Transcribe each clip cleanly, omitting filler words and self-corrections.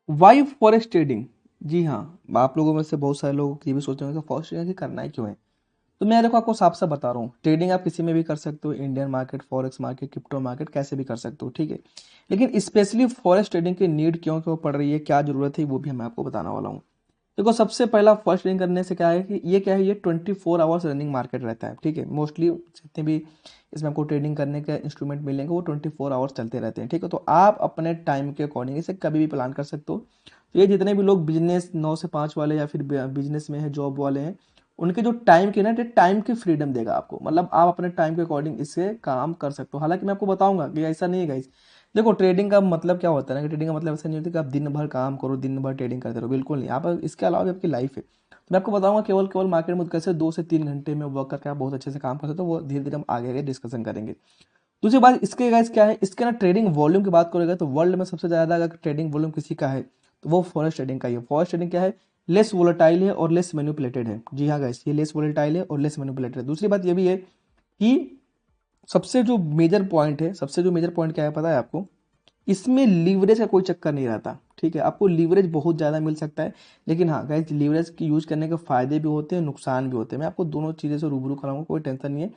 Y forex trading? जी हाँ, आप लोगों में से बहुत सारे लोग ये भी सोच रहे होंगे कि फॉरेक्स ट्रेडिंग करना ही क्यों है। तो मैं देखो आपको साफ साफ बता रहा हूँ, ट्रेडिंग आप किसी में भी कर सकते हो, Indian market, forex market, crypto market, कैसे भी कर सकते हो, ठीक है। लेकिन स्पेशली फॉरेक्स ट्रेडिंग की नीड क्यों क्यों पड़ रही है, क्या जरूरत है, वो भी मैं आपको बताने वाला हूँ। देखो सबसे पहला फर्स्ट ट्रेडिंग करने से क्या है कि ये क्या है, ये 24 आवर्स रनिंग मार्केट रहता है, ठीक है। मोस्टली जितने भी इसमें आपको ट्रेडिंग करने के इंस्ट्रूमेंट मिलेंगे वो 24 आवर्स चलते रहते हैं, ठीक है। तो आप अपने टाइम के अकॉर्डिंग इसे कभी भी प्लान कर सकते हो। तो ये जितने भी लोग बिजनेस 9 से 5 वाले या फिर बिजनेस में है, जॉब वाले हैं, उनके जो टाइम की ना, टाइम की फ्रीडम देगा आपको, मतलब आप अपने टाइम के अकॉर्डिंग इससे काम कर सकते हो। हालांकि मैं आपको बताऊंगा कि ऐसा नहीं है गाइस। देखो ट्रेडिंग का मतलब क्या होता है ना, कि ट्रेडिंग का मतलब ऐसा नहीं होता कि आप दिन भर काम करो, दिन भर ट्रेडिंग करते रहो, बिल्कुल नहीं। आप इसके अलावा भी आपकी लाइफ है। तो मैं आपको बताऊंगा केवल केवल मार्केट में कैसे 2 से 3 घंटे में वर्क करके आप बहुत अच्छे से काम कर सकते हो, वो धीरे धीरे हम आगे आगे डिस्कशन करेंगे। दूसरी बात इसके गाइस क्या है, इसके ना ट्रेडिंग वॉल्यूम की बात करेगा तो वर्ल्ड में सबसे ज्यादा अगर ट्रेडिंग वॉल्यूम किसी का है तो वो फॉरेक्स ट्रेडिंग का ही है। फॉरेक्स ट्रेडिंग क्या है, लेस वोलेटाइल है और लेस मैनिपुलेटेड है। जी हाँ गाइस, ये लेस वोलेटाइल है और लेस मैनिपुलेटेड है। दूसरी बात ये भी है कि सबसे जो मेजर पॉइंट है, सबसे जो मेजर पॉइंट क्या है पता है आपको, इसमें लीवरेज का कोई चक्कर नहीं रहता, ठीक है। आपको लीवरेज बहुत ज़्यादा मिल सकता है, लेकिन हाँ गाइस, लीवरेज की यूज करने के फायदे भी होते हैं, नुकसान भी होते हैं। मैं आपको दोनों चीज़ें से रूबरू कराऊंगा, कोई टेंशन नहीं है।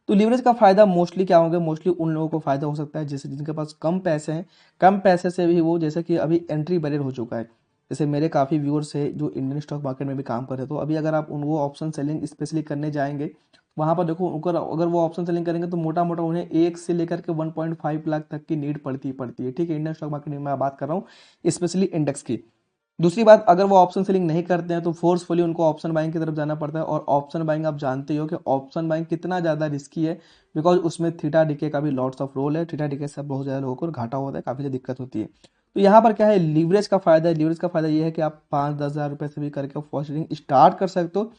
तो लीवरेज का फायदा मोस्टली क्या होगा, मोस्टली उन लोगों को फायदा हो सकता है जैसे जिनके पास कम पैसे हैं, कम पैसे से भी वो, जैसे कि अभी एंट्री बैरियर हो चुका है। जैसे मेरे काफ़ी व्यूअर्स है जो इंडियन स्टॉक मार्केट में भी काम कर रहे हैं, तो अभी अगर आप उन वो ऑप्शन सेलिंग स्पेशली करने जाएंगे, वहां पर देखो अगर वो ऑप्शन सेलिंग करेंगे तो मोटा मोटा उन्हें 1 से लेकर के 1.5 लाख तक की नीड पड़ती है, ठीक है। इंडियन स्टॉक मार्केट में मैं बात कर रहा हूँ स्पेशली इंडेक्स की। दूसरी बात, अगर वो ऑप्शन सेलिंग नहीं करते हैं तो फोर्सफुली उनको ऑप्शन बाइंग की तरफ जाना पड़ता है, और ऑप्शन बाइंग आप जानते हो कि ऑप्शन बाइंग कितना ज़्यादा रिस्की है, बिकॉज उसमें थीटा डीके का भी लॉट्स ऑफ रोल है। थीटा डीके से बहुत ज़्यादा लोगों को घाटा होता है, काफ़ी ज़्यादा दिक्कत होती है। तो यहाँ पर क्या है, लीवरेज का फायदा है। लीवरेज का फायदा ये है कि आप 5-10 हज़ार रुपये से भी करके फॉस्टिंग स्टार्ट कर सकते हो।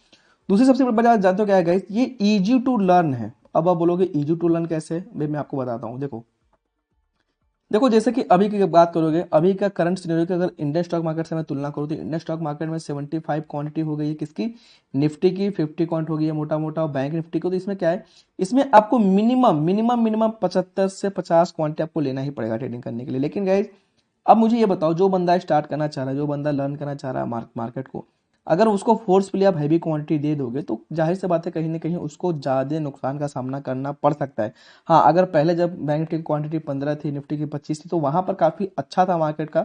दूसरी सबसे बड़ी बात जानते हो क्या है गाइस, ये इजी टू लर्न है। अब आप बोलोगे इजी टू लर्न कैसे है, मैं आपको बताता हूँ। देखो देखो जैसे कि अभी की बात करोगे, अभी का करंट सिनेरियो की अगर इंडियन स्टॉक मार्केट से मैं तुलना करूँ तो इंडियन स्टॉक मार्केट में 75 क्वांटिटी हो गई है किसकी, निफ्टी की। 50 क्वांट हो गई है मोटा मोटा बैंक निफ्टी को। तो इसमें क्या है, इसमें आपको मिनिमम मिनिमम मिनिमम 75 से 50 क्वांटिटी आपको लेना ही पड़ेगा ट्रेडिंग करने के लिए। लेकिन गाइज अब मुझे ये बताओ, जो बंदा स्टार्ट करना चाह रहा है, जो बंदा लर्न करना चाह रहा है मार्केट को, अगर उसको फोर्सफुली आप हैवी क्वांटिटी दे दोगे तो जाहिर सी बात है कहीं ना कहीं उसको ज़्यादा नुकसान का सामना करना पड़ सकता है। हाँ, अगर पहले जब बैंक निफ्टी की क्वांटिटी 15 थी, निफ्टी की 25 थी, तो वहां पर काफ़ी अच्छा था मार्केट का,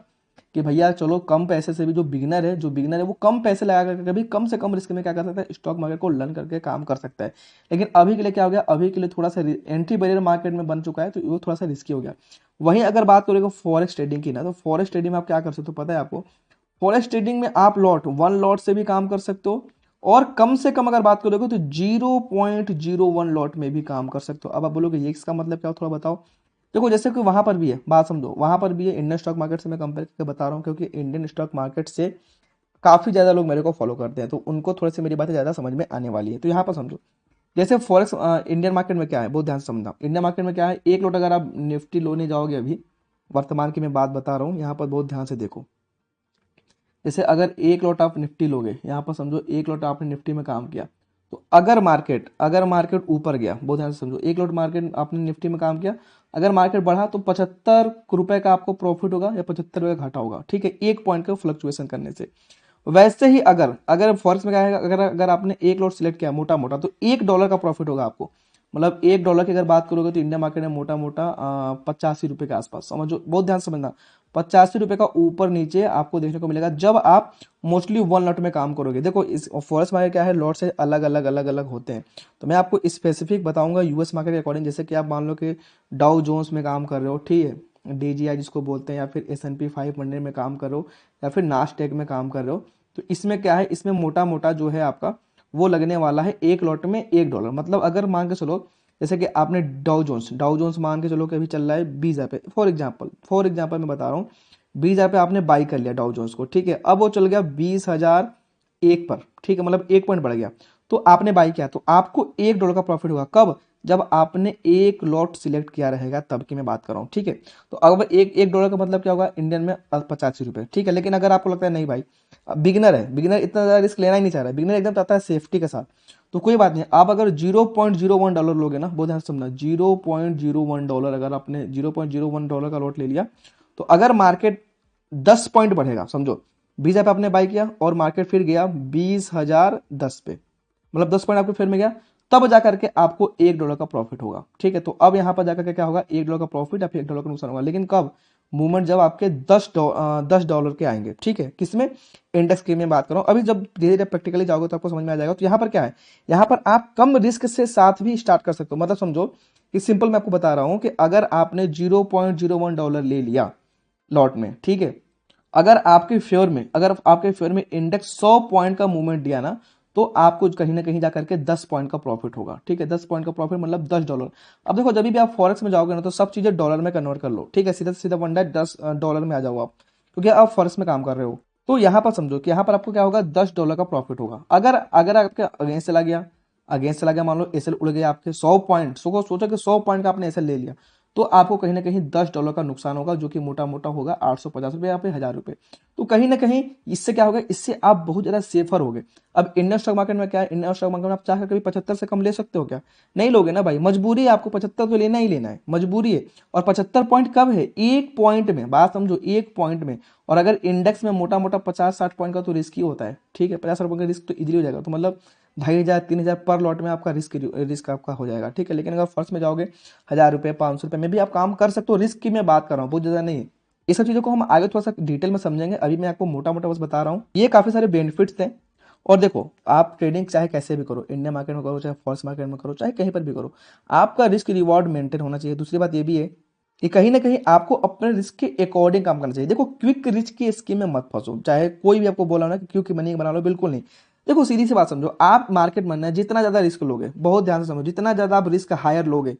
कि भैया चलो कम पैसे से भी जो बिगिनर है वो कम पैसे लगा करके भी कम से कम रिस्क में क्या कर सकता है, स्टॉक मार्केट को लर्न करके काम कर सकता है। लेकिन अभी के लिए क्या हो गया, अभी के लिए थोड़ा सा एंट्री बैरियर मार्केट में बन चुका है, तो वो थोड़ा सा रिस्की हो गया। वहीं अगर बात करेंगे फॉरेक्स ट्रेडिंग की ना, तो फॉरेक्स ट्रेडिंग में आप क्या कर सकते हो पता है आपको, फॉरेक्स ट्रेडिंग में आप वन लॉट से भी काम कर सकते हो, और कम से कम अगर बात करोगे तो 0.01 लॉट में भी काम कर सकते हो। अब आप बोलोगे ये इसका मतलब क्या हो, थोड़ा बताओ। देखो जैसे कि वहां पर भी है, बात समझो, वहां पर भी है, इंडियन स्टॉक मार्केट से मैं कंपेयर करके बता रहा हूँ, क्योंकि इंडियन स्टॉक मार्केट से काफी ज्यादा लोग मेरे को फॉलो करते हैं, तो उनको थोड़ी सी मेरी बातें ज्यादा समझ में आने वाली है। तो यहाँ पर समझो, जैसे फॉरेक्स इंडियन मार्केट में क्या है, बहुत ध्यान से समझना। इंडियन मार्केट में क्या है, एक लॉट अगर आप निफ्टी लोने जाओगे अभी, वर्तमान की मैं बात बता रहा हूँ, यहाँ पर बहुत ध्यान से देखो। जैसे अगर एक लॉट आप निफ्टी लोगे, यहाँ पर समझो एक लॉट आपने निफ्टी में काम किया, तो अगर मार्केट ऊपर गया, बहुत ध्यान से समझो, एक लॉट मार्केट आपने निफ्टी में काम किया, अगर मार्केट बढ़ा तो 75 रुपए का आपको प्रॉफिट होगा या 75 रुपए का घाटा होगा, ठीक है, एक पॉइंट का फ्लक्चुएशन करने से। वैसे ही अगर अगर फॉरेक्स में क्या है, अगर अगर आपने एक लॉट सिलेक्ट किया मोटा मोटा, तो $1 का प्रॉफिट होगा आपको। मतलब $1 की अगर बात करोगे तो इंडिया मार्केट में मोटा मोटा 85 रुपए के आसपास, समझो, बहुत ध्यान से समझना। 85 रुपए का ऊपर नीचे आपको देखने को मिलेगा जब आप मोस्टली वन लॉट में काम करोगे। देखो इस फॉरेक्स मार्केट क्या है, लॉट से अलग अलग अलग अलग होते हैं। तो मैं आपको स्पेसिफिक बताऊंगा यूएस मार्केट के अकॉर्डिंग। जैसे कि आप मान लो कि डाउ जोन्स में काम कर रहे हो, ठीक है, डीजीआई जिसको बोलते हैं, या फिर S&P 500 में काम कर रहे हो, या फिर नास्टेक में काम कर रहे हो, तो इसमें क्या है, इसमें मोटा मोटा जो है आपका वो लगने वाला है एक लॉट में $1। मतलब अगर मान के चलो, जैसे कि आपने डाउ जोन्स मान के चलो कि अभी चल रहा है 20,000 पे, फॉर एग्जाम्पल मैं बता रहा हूँ, 20,000 पे आपने बाई कर लिया डाउ जोन्स को, ठीक है। अब वो चल गया 20,001 पर, ठीक है, मतलब एक पॉइंट बढ़ गया, तो आपने बाई किया, तो आपको $1 का प्रॉफिट होगा। कब, जब आपने एक लॉट सिलेक्ट किया रहेगा तब की मैं बात कर रहा हूँ, ठीक है। तो अब एक $1 का मतलब क्या होगा इंडियन में, 85 रुपए, ठीक है। लेकिन अगर आपको लगता है नहीं भाई, बिगिनर है, बिगिनर इतना ज़्यादा रिस्क लेना ही नहीं चाह रहा है, बिगिनर एकदम चाहता है सेफ्टी के साथ, तो कोई बात नहीं। आप अगर $0.01 लोगे ना, बहुत ध्यान से समझना, $0.01, अगर आपने $0.01 का लॉट ले लिया, तो अगर मार्केट 10 पॉइंट बढ़ेगा, समझो 20,000 पे आपने बाई किया और मार्केट फिर गया 20,010 पे, मतलब 10 पॉइंट आपके फेयर में गया, तब जाकर के आपको $1 का प्रॉफिट होगा। ठीक है, तो अब यहाँ पर जाकर के क्या होगा, $1 का प्रॉफिट या फिर $1 का नुकसान होगा, लेकिन कब, मूवमेंट जब आपके $10 के आएंगे। ठीक है, किसमें, इंडेक्स की मैं बात कर रहा हूँ। अभी जब धीरे धीरे प्रैक्टिकली जाओगे तो आपको समझ में आ जाएगा। तो यहाँ पर क्या है, यहाँ पर आप कम रिस्क से साथ भी स्टार्ट कर सकते हो। मतलब समझो कि सिंपल मैं आपको बता रहा हूँ कि अगर आपने $0.01 ले लिया लॉट में, ठीक है, अगर आपके फेवर में इंडेक्स 100 पॉइंट का मूवमेंट दिया ना, तो आपको कहीं ना कहीं जाकर के 10 पॉइंट का प्रॉफिट होगा। ठीक है, 10 पॉइंट का प्रॉफिट मतलब $10। अब देखो जब भी आप फॉरेक्स में जाओगे ना, तो सब चीजें डॉलर में कन्वर्ट कर लो। ठीक है, सीधा सीधा वन डायरेक्ट $10 में आ जाओ आप, क्योंकि आप फॉरेक्स में काम कर रहे हो। तो यहाँ पर समझो कि यहाँ पर आपको क्या होगा, $10 का प्रॉफिट होगा। अगर अगर आपके अगेंस्ट चला गया, मान लो एसएल उड़ गया आपके 100 पॉइंट, सोचो कि 100 पॉइंट का आपने एसएल ले लिया, तो आपको कहीं ना कहीं $10 का नुकसान होगा, जो कि मोटा मोटा होगा ₹850 या फिर ₹1000। तो कहीं ना कहीं इससे क्या होगा, इससे आप बहुत ज्यादा सेफर होगे। अब इंडियन स्टॉक मार्केट में क्या है, इंडियन स्टॉक मार्केट में आप चाहकर कभी 75 से कम ले सकते हो क्या, नहीं लोगे ना भाई, मजबूरी है, आपको 75 तो लेना ही लेना है, मजबूरी है। और 75 पॉइंट कब है, एक पॉइंट में, बात समझो, एक पॉइंट में। और अगर इंडेक्स में मोटा मोटा 50-60 पॉइंट का तो रिस्क ही होता है। ठीक है, 50 पॉइंट का रिस्क तो इजीली हो जाएगा, तो मतलब 2,500-3,000 पर लॉट में आपका रिस्क आपका हो जाएगा। ठीक है, लेकिन अगर फर्स्ट में जाओगे, ₹1000 ₹500 में भी आप काम कर सकते हो। रिस्क की मैं बात कर रहा हूँ, बहुत ज्यादा नहीं है। ये सब चीजों को हम आगे थोड़ा सा डिटेल में समझेंगे, अभी मैं आपको मोटा मोटा बस बता रहा हूँ। ये काफी सारे बेनिफिट्स हैं। और देखो, आप ट्रेडिंग चाहे कैसे भी करो, इंडियन मार्केट में करो, चाहे फॉरेक्स मार्केट में करो, चाहे कहीं पर भी करो, आपका रिस्क रिवॉर्ड मेंटेन होना चाहिए। दूसरी बात ये भी है कि कहीं ना कहीं आपको अपने रिस्क के अकॉर्डिंग काम करना चाहिए। देखो, क्विक रिच की स्कीम में मत फंसो, चाहे कोई भी आपको बोला ना कि क्विक मनी बना लो, बिल्कुल नहीं। देखो सीधी सी बात समझो, आप मार्केट में ना जितना ज्यादा रिस्क लोगे, बहुत ध्यान से समझो, जितना ज्यादा आप रिस्क हायर लोगे,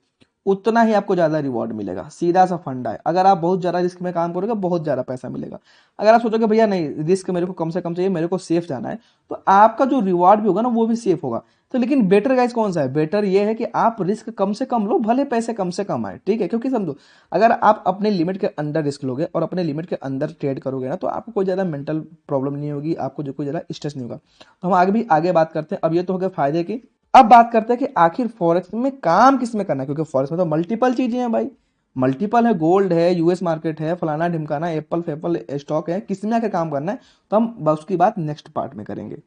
उतना ही आपको ज्यादा रिवॉर्ड मिलेगा। सीधा सा फंडा है, अगर आप बहुत ज्यादा रिस्क में काम करोगे, बहुत ज्यादा पैसा मिलेगा। अगर आप सोचोगे भैया नहीं, रिस्क मेरे को कम से कम चाहिए, मेरे को सेफ जाना है, तो आपका जो रिवॉर्ड भी होगा ना, वो भी सेफ होगा। तो लेकिन बेटर गाइस कौन सा है, बेटर ये है कि आप रिस्क कम से कम लो, भले पैसे कम से कम आए। ठीक है, क्योंकि समझो, अगर आप अपने लिमिट के अंदर रिस्क लोगे और अपने लिमिट के अंदर ट्रेड करोगे ना, तो आपको कोई ज्यादा मेंटल प्रॉब्लम नहीं होगी, आपको जो कोई ज्यादा स्ट्रेस नहीं होगा। तो हम आगे बात करते हैं। अब ये तो हो गया फायदे की। अब बात करते हैं कि आखिर फॉरेक्स में काम किस में करना है, क्योंकि फॉरेक्स में तो मल्टीपल चीजें हैं भाई, मल्टीपल है, गोल्ड है, यूएस मार्केट है, फलाना ढिमकाना, एप्पल फेपल स्टॉक है, किस में आकर काम करना है, तो हम उसकी बात नेक्स्ट पार्ट में करेंगे।